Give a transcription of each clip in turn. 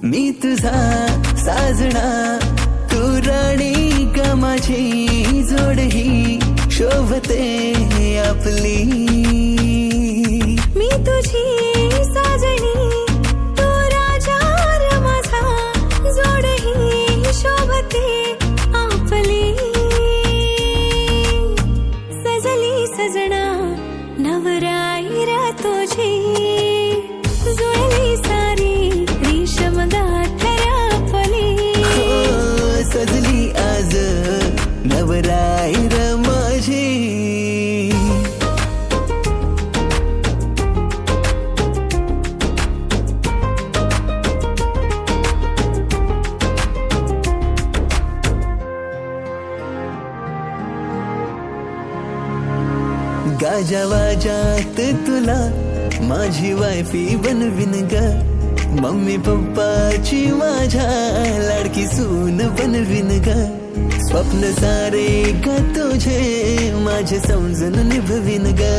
मी तुझा साजना, तू राणी का माझी जोड ही शोभते आपली. मी तुझी साजणी, तू राजा माझा, जोड ही शोभते आपली. सजली सजना नवराईरा तुझी, जुळली सारी रेशम गाठरा आपली. सजली आज नवराईर माझी. गाजावाजात तुला माझी वायफी बनविन ग, मम्मी पप्पाची माझ्या लाडकी सून बनविन ग. स्वप्न सारे ग तुझे माझे समजून निभविन ग.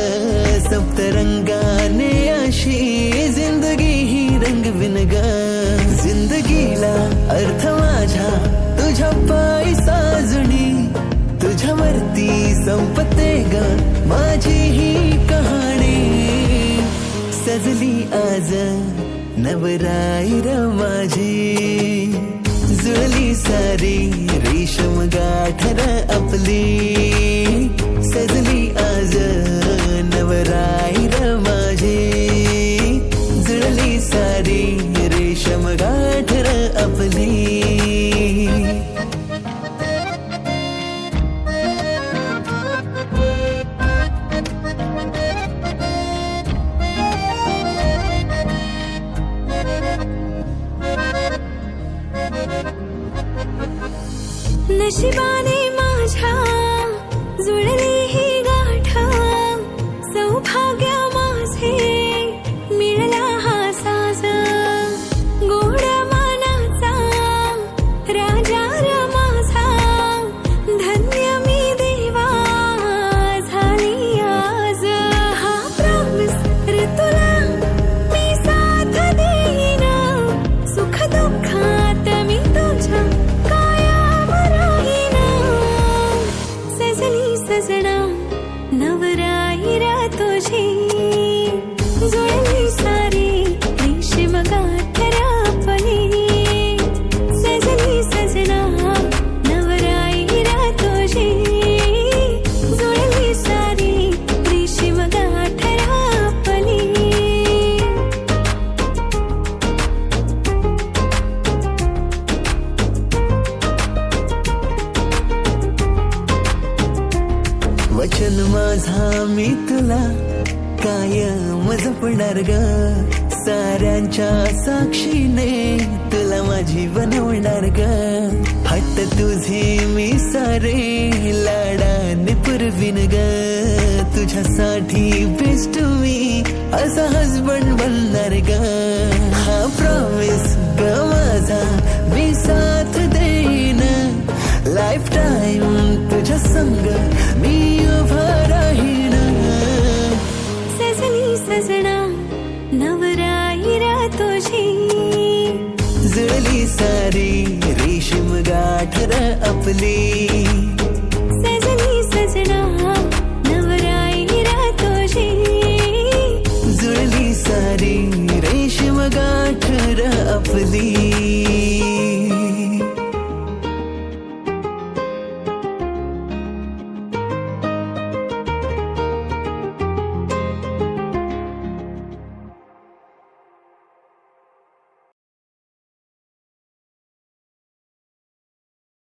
सप्तरंगाने अशी जिंदगी ही रंगविन ग. जिंदगीला अर्थ माझ्या तुझ्या पायी साजणी, तुझ्यावरती संपते ग माझी ही कहाणी. सजली आज नवराईर माझी, जुळली सारी रेशम गाठर आपली. सजली आज नवराईर माझी, जुळली सारी रेशम गाठर आपली. नशिबाने माझ्या जुळली ही गाठ, सौभाग्य माझे मिळला हा साज. गोड मनाचा राजा माझा, धन्य मी देवा झाली आज. हा प्रॉमिस रे तुला मी साथ देईन, सुख दुःखात मी तुझ्या सजना नवराईरा तुझी, जुळली सारी रेशीम गाठरा आपली. सजली सजना नवराईरा तुझी, जुळली सारी रेशीम गाठरा आपली. वचन माझा मी तुला कायम जपणार ग. साऱ्यांच्या साक्षीने तुला माझी बनवणार ग. हट्ट तुझी मी सारे लाडाने पुरविन ग. तुझ्यासाठी बेस्ट मी असा हसबंड बनणार ग. हा प्रॉमिस ग माझा मी साथ देईन, लाईफ टाइम तुझ्या संग मी उभा राहीन. सजली सजना नवराईरा तुझी, जुळली सारी रेशीम गाठर आपली. सजली सजना नवराईरा तुझी, जुळली सारी रेशीम गाठर आपली.